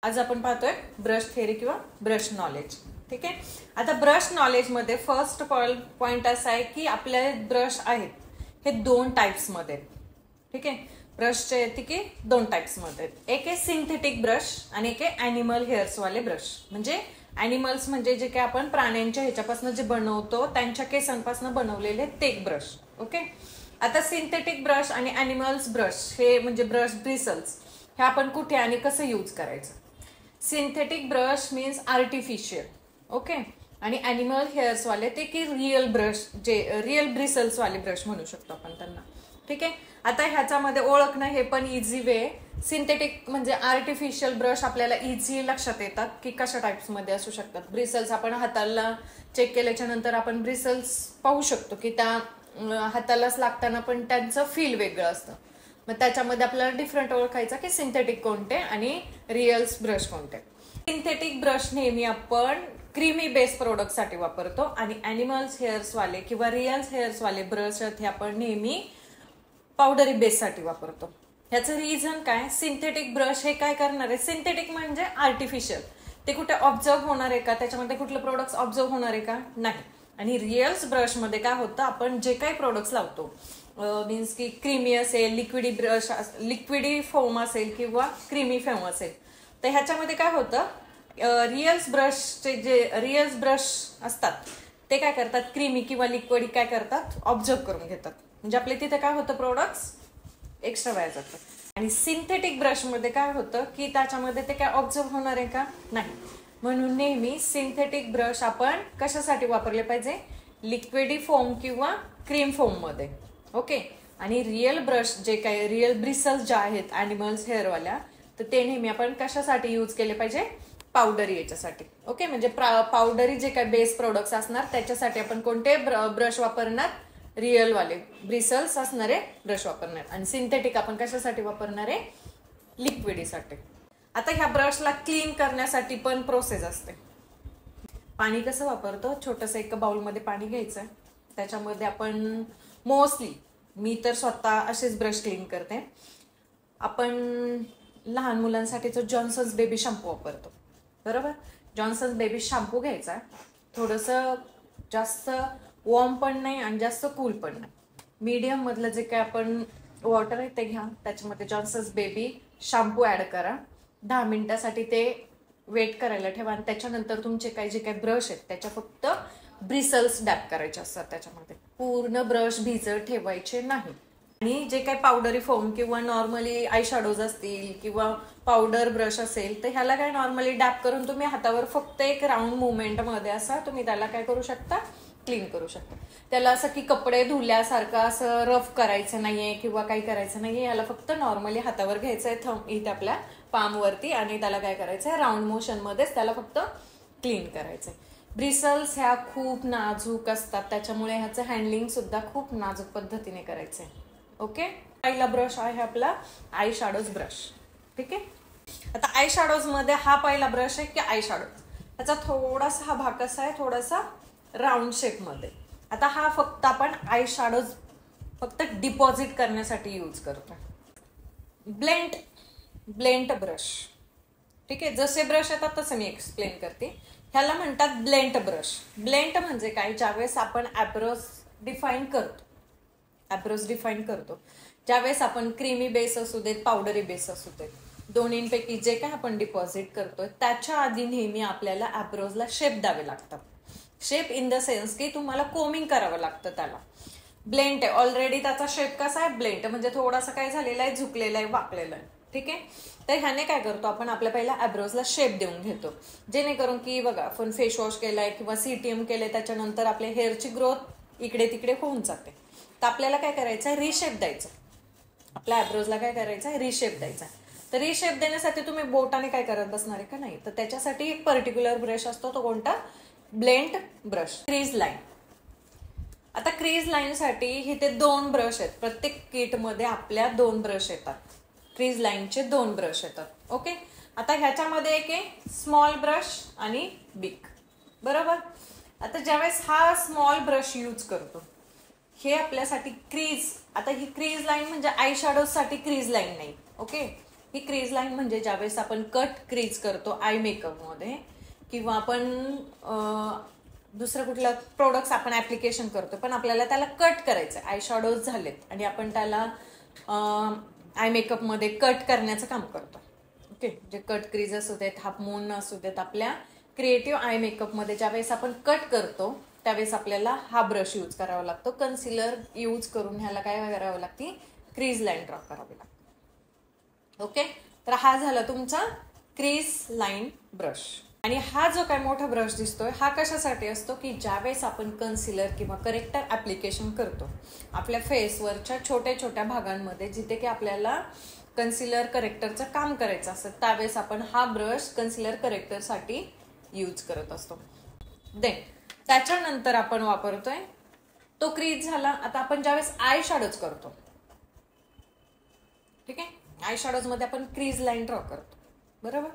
आज आपण पाहतोय ब्रश थेअरी किंवा ब्रश नॉलेज. ठीक आहे. आता ब्रश नॉलेज मध्ये फर्स्ट पॉइंट असा आहे की आपले ब्रश आहेत हे दोन टाइप्स मध्ये. ठीक आहे. ब्रशचे येते की दोन टाइप्स मध्ये. एक आहे सिंथेटिक ब्रश आणि एक आहे अॅनिमल हेअर्स वाले ब्रश. म्हणजे अॅनिमल्स म्हणजे जे काही आपण प्राण्यांच्या ह्याच्यापासून जे बनवतो त्यांच्या केसांपासून बनवलेले ते ब्रश. ओके. आता सिंथेटिक ब्रश आणि अॅनिमल्स ब्रश हे म्हणजे ब्रश ब्रिसल्स हे आपण कुठे आणि कसं यूज करायचं. Synthetic brush means artificial. Okay. आणि अॅनिमल हेअर्स वाले ते की रिअल ब्रश जे रिअल ब्रिसल्स वाले ब्रश म्हणू शकतो आपण त्यांना. ठीक आहे. आता ह्याच्यामध्ये ओळखणं हे पण इझी वे. सिंथेटिक म्हणजे आर्टिफिशियल ब्रश आपल्याला इझी लक्षात येतात की कशा टाइप्स मध्ये असू शकतात. ब्रिसल्स आपण हाताला चेक केल्याच्या नंतर आपण ब्रिसल्स पाहू शकतो की त्या हातालाच लागताना पण त्यांचं फील वेगळं असतं. मग त्याच्यामध्ये आपल्याला डिफरंट ओळखायचं की सिंथेटिक कोणते आणि रिअल्स ब्रश कोणते. सिंथेटिक ब्रश नेहमी आपण क्रीमी बेस प्रोडक्ट साठी वापरतो आणि अॅनिमल्स हेअर्स वाले किंवा रिअल्स हेअर्स वाले ब्रश हे आपण नेहमी पावडरी बेस साठी वापरतो. ह्याचं रिझन काय. सिंथेटिक ब्रश हे काय करणार आहे. सिंथेटिक म्हणजे आर्टिफिशियल. ते कुठे ऑब्झर्व होणार आहे का. त्याच्यामध्ये कुठले प्रोडक्ट्स ऑब्झर्व होणार आहे का. नाही. आणि रिअल्स ब्रश मध्ये काय होतं आपण जे काही प्रोडक्ट्स लावतो मीन्स की क्रीमी असेल लिक्विडी ब्रश लिक्विडी फोम असेल किंवा क्रीमी फोम असेल तर ह्याच्यामध्ये काय होतं रिअल्स ब्रशचे जे रिअल्स ब्रश असतात ते काय करतात क्रीमी किंवा लिक्विड काय करतात ऑब्झर्व करून घेतात. म्हणजे आपले तिथे काय होतं प्रोडक्ट्स एक्स्ट्रा वाया जातात. आणि सिंथेटिक ब्रश मध्ये काय होतं की त्याच्यामध्ये ते काय ऑब्झर्व होणार आहे का नाही. म्हणून नेहमी सिंथेटिक ब्रश आपण कशासाठी वापरले पाहिजे लिक्विडी फोम किंवा क्रीम फोम मध्ये. ओके. आणि रिअल ब्रश जे काही रिअल ब्रिसल्स ज्या आहेत अॅनिमल्स हेअरवाल्या तर ते नेहमी आपण कशासाठी यूज केले पाहिजे पावडरी याच्यासाठी. ओके. म्हणजे पावडरी जे काही बेस प्रोडक्ट्स असणार त्याच्यासाठी आपण कोणते ब्रश वापरणार रिअल वाले ब्रिसल्स असणारे ब्रश वापरणार आणि सिंथेटिक आपण कशासाठी वापरणार आहे लिक्विडीसाठी. आता ह्या ब्रशला क्लीन करण्यासाठी पण प्रोसेस असते. पाणी कसं वापरतो छोटस एक बाउलमध्ये पाणी घ्यायचं त्याच्यामध्ये आपण मोस्टली मी तर स्वतः असेच ब्रश क्लीन करते. आपण लहान मुलांसाठी जो जॉन्सन्स बेबी शॅम्पू वापरतो बरोबर. जॉन्सन्स बेबी शॅम्पू घ्यायचा थोडंसं जास्त वॉर्म पण नाही आणि जास्त कूल पण नाही मीडियम मधलं जे काय आपण वॉटर आहे ते घ्या. त्याच्यामध्ये जॉन्सन्स बेबी शॅम्पू ऍड करा. 10 मिनिटासाठी ते वेट करायला ठेवा आणि त्याच्यानंतर तुमचे काही जे काही ब्रश आहेत त्याच्या फक्त ब्रिसल्स डॅप करायचे असतात. त्याच्यामध्ये पूर्ण ब्रश भिजत ठेवायचे नाही. आणि जे काही पावडरी फोम किंवा नॉर्मली आय शॅडोज असतील किंवा पावडर ब्रश असेल तर ह्याला काय नॉर्मली डॅप करून तुम्ही हातावर फक्त एक राऊंड मुवमेंट मध्ये असा तुम्ही त्याला काय करू शकता क्लीन करू शकता. त्याला असं की कपडे धुल्यासारखं असं रफ करायचं नाहीये किंवा काही करायचं नाहीये. याला फक्त नॉर्मली हातावर घ्यायचंय थंब इथे आपल्या पाम वरती आणि त्याला काय करायचंय राऊंड मोशन मध्येच त्याला फक्त क्लीन करायचंय. ब्रिसल्स ह्या खूप नाजूक असतात त्याच्यामुळे ह्याचं हँडलिंग सुद्धा खूप नाजूक पद्धतीने करायचंय. ओके. पहिला ब्रश आहे आपला आय शॅडोज ब्रश. ठीक आहे. आता आय शॅडोज मध्ये हा पहिला ब्रश आहे की आय शॅडो त्याचा थोडासा हा भाग कसा आहे थोडासा राऊंड शेप मध्ये. आता हा फक्त आपण आय शॅडोज फक्त डिपॉझिट करण्यासाठी यूज करतो. ब्लेंट ब्रश. ठीक आहे. जसे ब्रश येतात तसे मी एक्सप्लेन करते. ह्याला म्हणतात ब्लेंट ब्रश. ब्लेंट म्हणजे काय ज्यावेळेस आपण ॲब्रोज डिफाईन करतो ज्यावेळेस आपण क्रीमी बेस असू देत पावडरी बेस असू देत दोन्हींपैकी जे काय आपण डिपॉझिट करतोय त्याच्या आधी नेहमी आपल्याला ॲब्रोजला शेप द्यावे लागतात. शेप इन द सेन्स की तुम्हाला कोमिंग करावं लागतं त्याला. ब्लेंट आहे ऑलरेडी त्याचा शेप कसा आहे ब्लेंट म्हणजे थोडासा काय झालेला आहे झुकलेला आहे वाकलेला आहे. ठीक आहे. तर ह्याने काय करतो आपण आपल्या पहिला ॲब्रोजला शेप देऊन घेतो जेणेकरून की बघा आपण फेस वॉश केलाय किंवा सीटीएम केलंय त्याच्यानंतर आपल्या हेअरची ग्रोथ इकडे तिकडे होऊन जाते. तर आपल्याला काय करायचं आहे रिशेप द्यायचं. आपल्या ॲब्रोजला काय करायचं आहे रिशेप द्यायचा. तर रिशेप देण्यासाठी तुम्ही बोटाने काय करत बसणार आहे का नाही तर त्याच्यासाठी एक पर्टिक्युलर ब्रश असतो तो कोणता ब्लेंट ब्रश. Crease line. आता क्रीज लाईन साठी हे ते 2 ब्रश आहेत. प्रत्येक किट मध्ये आपल्या 2 ब्रश येतात. क्रीज लाईनचे 2 ब्रश येतात. ओके. आता ह्याच्यामध्ये एक आहे स्मॉल ब्रश आणि बिग बरोबर. आता ज्यावेळेस हा स्मॉल ब्रश यूज करतो हे आपल्यासाठी क्रीज. आता ही क्रीज लाईन म्हणजे आय शॅडोज साठी क्रीज लाईन नाही. ओके. ही क्रीज लाईन म्हणजे ज्यावेळेस आपण कट क्रीज करतो आय मेकअपमध्ये किंवा आपण दुसरं कुठलं प्रोडक्ट्स आपण ऍप्लिकेशन करतो पण आपल्याला त्याला कट करायचं, आय शॅडोज झालेत आणि आपण त्याला आय मेकअपमध्ये कट करण्याचं काम करतो. ओके, जे कट क्रीज असू देत, हाफ मून असू देत, आपल्या क्रिएटिव्ह आय मेकअपमध्ये ज्यावेळेस आपण कट करतो त्यावेळेस आपल्याला हा ब्रश यूज करावा लागतो. कन्सिलर यूज करून ह्याला काय करावं लागते, क्रीज लाईन ड्रॉ करावी लागते. ओके, तर हा झाला तुमचा क्रीज लाईन ब्रश. आणि हा जो काय मोठा ब्रश दिसतोय हा कशासाठी असतो की ज्यावेळेस आपण कन्सिलर किंवा करेक्टर ऍप्लिकेशन करतो आपल्या फेसवरच्या छोट्या छोट्या भागांमध्ये जिथे की आपल्याला कन्सिलर करेक्टरचं काम करायचं असतं त्यावेळेस आपण हा ब्रश कन्सिलर करेक्टरसाठी यूज करत असतो. देन त्याच्यानंतर आपण वापरतोय तो क्रीज झाला. आता आपण ज्यावेळेस आय शॅडोज करतो, ठीक आहे, आय शॅडोज मध्ये आपण क्रीज लाईन ड्रॉ करतो बरोबर.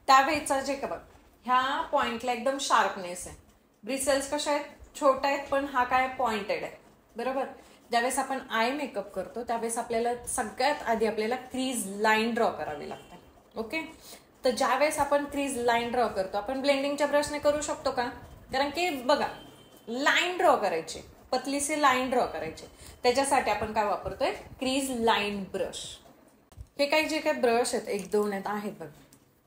त्यावेळेचा जे का बघ ह्या पॉइंटला एकदम शार्पनेस आहे, ब्रिसल्स कशा आहेत, छोट्या आहेत पण हा काय पॉइंटेड आहे बरोबर. ज्यावेळेस आपण आय मेकअप करतो त्यावेळेस आपल्याला सगळ्यात आधी आपल्याला क्रीज लाईन ड्रॉ करावी लागते. ओके, तर ज्यावेळेस आपण क्रीज लाईन ड्रॉ करतो आपण ब्लेंडिंगच्या ब्रशने करू शकतो का, कारण की बघा लाईन ड्रॉ करायची, पतलीशी लाईन ड्रॉ करायची, त्याच्यासाठी आपण काय वापरतोय, क्रीज लाईन ब्रश. हे काही जे काही ब्रश आहेत एक दोन आहेत बघ,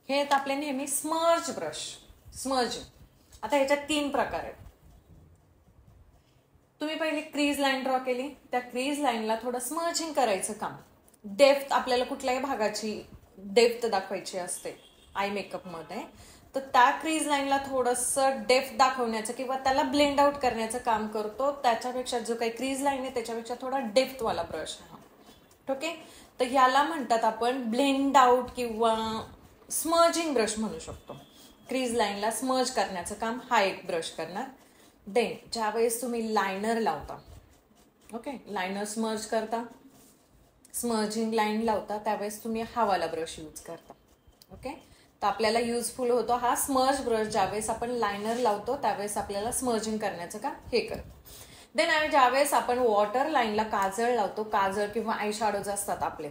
हे आहेत आपले नेहमी स्मर्ज ब्रश. स्मर्ज आता ह्याच्यात 3 प्रकार आहेत. तुम्ही पहिले क्रीज लाईन ड्रॉ केली, त्या क्रीज लाईनला थोडं स्मर्जिंग करायचं काम, डेप्थ आपल्याला कुठल्याही भागाची डेप्थ दाखवायची असते आय मेकअप मध्ये, तर त्या क्रीज लाईनला थोडंसं डेप्थ दाखवण्याचं किंवा त्याला ब्लेंड आउट करण्याचं काम करतो. त्याच्यापेक्षा जो काही क्रीज लाईन आहे त्याच्यापेक्षा थोडा डेप्थ वाला ब्रश हा. ओके, तर याला म्हणतात आपण ब्लेंड आउट किंवा स्मर्जिंग ब्रश म्हणू शकतो. क्रीज लाईनला स्मर्ज करण्याचं काम हा एक ब्रश करणार. देन ज्यावेळेस तुम्ही लायनर लावता, ओके, लायनर स्मर्ज करता, स्मर्जिंग लाईन लावता त्यावेळेस तुम्ही हा वाला ब्रश यूज करता. ओके, तर आपल्याला युजफुल होतो हा स्मर्ज ब्रश. ज्यावेळेस आपण लायनर लावतो त्यावेळेस आपल्याला स्मर्जिंग करण्याचं काम हे करतो. देन ज्यावेळेस आपण वॉटर लाईनला काजळ लावतो, काजळ किंवा आय शॅडोज असतात आपले,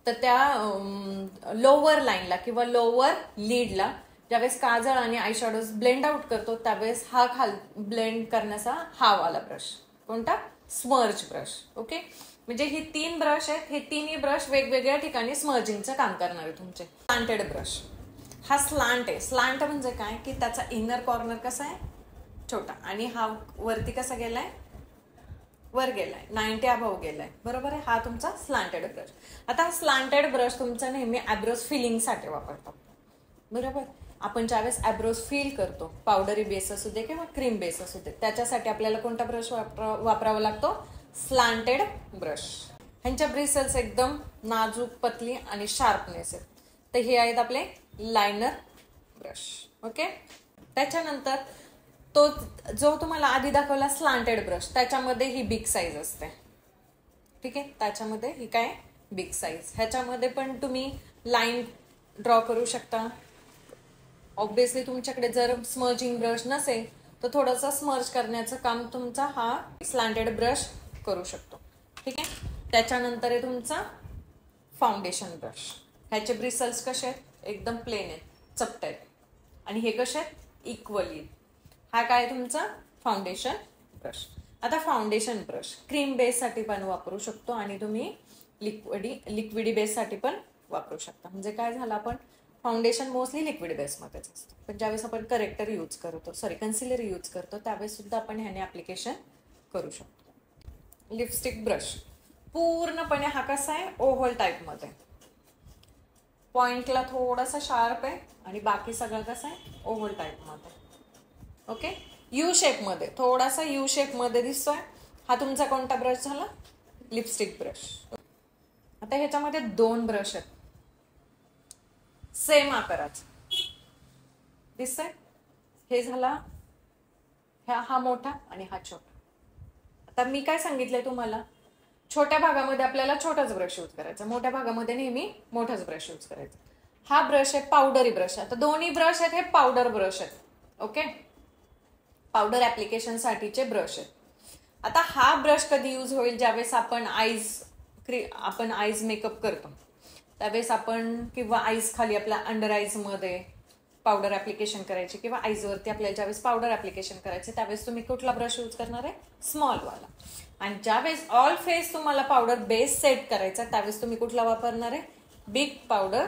तर त्या लोअर लाईनला किंवा लोअर लीडला ज्यावेळेस काजळ आणि आय शॅडोज ब्लेंड आउट करतो त्यावेळेस हा ब्लेंड करण्याचा हा वाला ब्रश कोणता, स्मर्ज ब्रश. ओके, म्हणजे ही 3 ब्रश आहेत, हे 3ही ब्रश वेगवेगळ्या ठिकाणी स्मर्जिंगचं काम करणार आहे तुमचे. स्लांटेड ब्रश हा स्लांट आहे. स्लांट म्हणजे काय की त्याचा इनर कॉर्नर कसा आहे, छोटा, आणि हा वरती कसा गेलाय, वर गेलाय, 90 अभाव गेलाय बरोबर आहे. हा तुमचा स्लांटेड ब्रश. आता हा स्लांटेड ब्रश तुमचा नेहमी आयब्रोज फिलिंगसाठी वापरतात बरोबर. आपण ज्यावेळेस आयब्रोज फिल करतो, पावडरी बेस असू दे किंवा क्रीम बेस असू दे, त्याच्यासाठी आपल्याला कोणता ब्रश वापरावा लागतो, स्लांटेड ब्रश. ह्यांच्या ब्रिसल्स एकदम नाजूक, पतली आणि शार्पनेस आहेत. तर हे आहेत आपले लायनर ब्रश. ओके, त्याच्यानंतर तो जो तुम्हाला आधी दाखवला स्लांटेड ब्रश त्याच्यामध्ये ही बिग साईज असते, ठीक आहे, त्याच्यामध्ये ही काय बिग साईज. ह्याच्यामध्ये पण तुम्ही लाईन ड्रॉ करू शकता. ऑब्विसली तुमच्याकडे जर स्मर्जिंग ब्रश नसेल तर थोडंसं स्मर्ज करण्याचं काम तुमचा हा स्लांटेड ब्रश करू शकतो, ठीक आहे. त्याच्यानंतर आहे तुमचा फाउंडेशन ब्रश. ह्याचे ब्रिसल्स कसे आहेत, एकदम प्लेन आहेत, चपट आहेत, आणि हे कसे आहेत, इक्वली. हा काय तुमचा फाउंडेशन ब्रश. आता फाउंडेशन ब्रश क्रीम बेससाठी पण वापरू शकतो आणि तुम्ही लिक्विडी बेससाठी पण वापरू शकता. म्हणजे काय झालं, आपण फाउंडेशन मोस्टली लिक्विड बेसमध्येच असतं, पण ज्यावेळेस आपण करेक्टर यूज करतो, कन्सिलर यूज करतो त्यावेळेस सुद्धा आपण ह्याने ऍप्लिकेशन करू शकतो. लिपस्टिक ब्रश पूर्णपणे हा कसा आहे, ओव्हल टाईप मध्ये, पॉइंटला थोडासा शार्प आहे आणि बाकी सगळं कसं आहे, ओव्हल टाईप मध्ये. ओके, यू शेप मध्ये, थोडासा यू शेप मध्ये दिसतोय. हा तुमचा कोणता ब्रश झाला, लिपस्टिक ब्रश. आता ह्याच्यामध्ये 2 ब्रश आहेत सेम आकाराचा, दिसतंय, हे झाला हा मोठा आणि हा छोटा. आता मी काय सांगितलंय तुम्हाला, छोट्या भागामध्ये आपल्याला छोटाच ब्रश यूज करायचा, मोठ्या भागामध्ये नेहमी मोठाच ब्रश यूज करायचा. हा ब्रश आहे पावडरी ब्रश. आता दोन्ही ब्रश आहेत हे पावडर ब्रश आहेत. ओके, पावडर ऍप्लिकेशन साठीचे ब्रश आहेत. आता हा ब्रश कधी यूज होईल, ज्यावेळेस आपण आईज मेकअप करतो त्यावेळेस आपण किंवा आईज खाली आपल्या अंडर आईज मध्ये पावडर ऍप्लिकेशन करायची किंवा आईज वरती आपल्याला ज्यावेळेस पावडर ऍप्लिकेशन करायचे त्यावेळेस तुम्ही कुठला ब्रश यूज करणार आहे, स्मॉल वाला. आणि ज्यावेळेस ऑल फेस तुम्हाला पावडर बेस सेट करायचा त्यावेळेस तुम्ही कुठला वापरणार आहे, big powder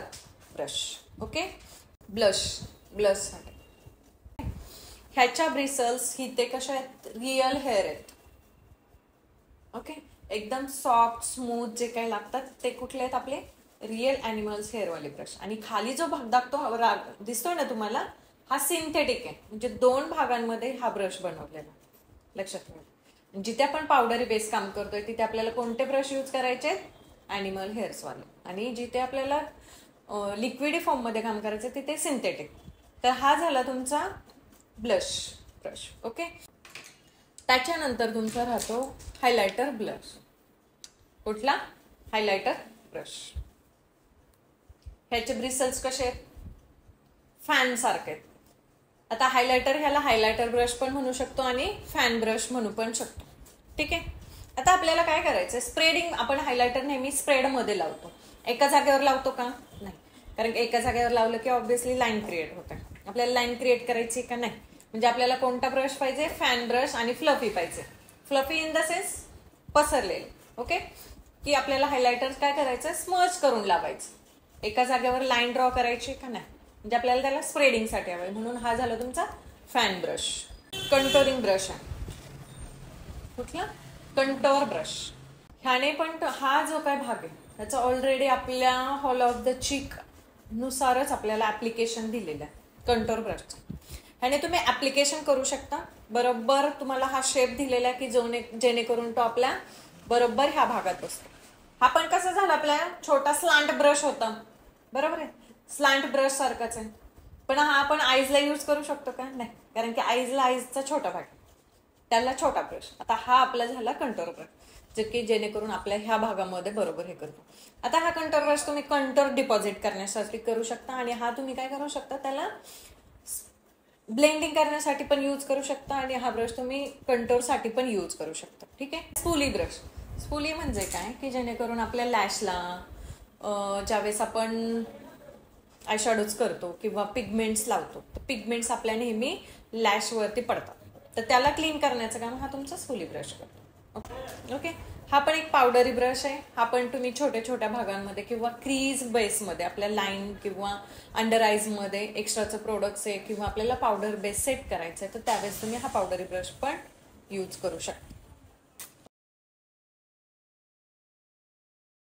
brush. Okay. Blush साठी ह्याच्या ब्रिसल्स ही ते कशा आहेत, रिअल हेअर आहेत. ओके. एकदम सॉफ्ट स्मूथ जे काही लागतात ते कुठले आहेत, आपले रिअल अॅनिमल्स हेअरवाले ब्रश. आणि खाली जो भाग दाखतो दिसतोय ना तुम्हाला, हा सिंथेटिक आहे. म्हणजे 2 भागांमध्ये हा ब्रश बनवलेला. लक्षात ठेवा. जिथे आपण पावडरी बेस काम करतोय तिथे आपल्याला कोणते ब्रश यूज करायचे, अॅनिमल हेअर्स वाले. आणि जिथे आपल्याला लिक्विड फॉर्म मध्ये काम करायचं तिथे सिंथेटिक. तर हा झाला तुमचा ब्लश ब्रश. ओके. त्याच्यानंतर तुमचा राहतो हायलायटर ब्रश. कुठला, हायलायटर ब्रश. ह्याचे ब्रिसल्स कसे आहेत, फॅन सारखे आहेत. आता हायलायटर ह्याला हायलायटर ब्रश पण म्हणू शकतो आणि फॅन ब्रश म्हणू पण शकतो. ठीक आहे. आता आपल्याला काय करायचं, स्प्रेडिंग. आपण हायलायटर नेहमी स्प्रेड मध्ये लावतो, एका जागेवर लावतो का, नाही. कारण एका जागेवर लावलं की ऑब्व्हियसली लाईन क्रिएट होते. आपल्याला लाईन क्रिएट करायची का, नाही. म्हणजे आपल्याला कोणता ब्रश पाहिजे, फॅन ब्रश आणि फ्लफी पाहिजे. फ्लफी इन द सेन्स पसरलेले. ओके. की आपल्याला हायलायटर काय करायचं, स्मर्ज करून लावायचं. एका जागेवर लाईन ड्रॉ करायची का, नाही. म्हणजे आपल्याला त्याला स्प्रेडिंग साठी हवंय. म्हणून हा झाला तुमचा फॅन ब्रश. कंटोरिंग ब्रश आहे. कुठला, कंटोर ब्रश. ह्याने पण हा जो काय भाग आहे त्याचा ऑलरेडी आपल्या हॉल ऑफ द चीक नुसारच आपल्याला ऍप्लिकेशन दिलेलं आहे कंटोर ब्रशचं. ह्याने तुम्ही ऍप्लिकेशन करू शकता. बरोबर तुम्हाला हा शेप दिलेला आहे की जेणेकरून तो आपल्या बरोबर ह्या भागात बसतो. हा पण कसं झाला, आपला छोटा स्लांट ब्रश होता, बरोबर आहे. स्लांट ब्रश सारखाच आहे. पण हा आपण आईजला यूज करू शकतो का, नाही. कारण की आईजचा छोटा भाग, त्याला छोटा ब्रश. आता हा आपला झाला कंटोर ब्रश, जे की जेणेकरून आपल्या ह्या भागामध्ये बरोबर हे करतो. आता हा कंटोर ब्रश तुम्ही कंटोर डिपॉझिट करण्यासाठी करू शकता. आणि हा तुम्ही काय करू शकता, त्याला ब्लेंडिंग करण्यासाठी पण यूज करू शकता. आणि हा ब्रश तुम्ही कंटोर साठी पण यूज करू शकता. ठीक आहे. Spoolie brush. स्पूली म्हणजे काय, की जेणेकरून आपल्या लॅशला ज्यावेळेस आपण आयशॅडोज करतो किंवा पिगमेंट्स लावतो तर पिगमेंट्स आपल्या नेहमी लॅशवरती पडतात. तर त्याला क्लीन करण्याचं काम हा तुमचा स्पूली ब्रश करतो. ओके. हा पण एक पावडरी ब्रश आहे. हा पण तुम्ही छोट्या छोट्या भागांमध्ये किंवा क्रीज बेसमध्ये आपल्या लाईन किंवा अंडर आईज मध्ये एक्स्ट्राचं प्रोडक्ट्स आहे किंवा आपल्याला पावडर बेस सेट करायचं आहे तर त्यावेळेस तुम्ही हा पावडरी ब्रश पण यूज करू शकता.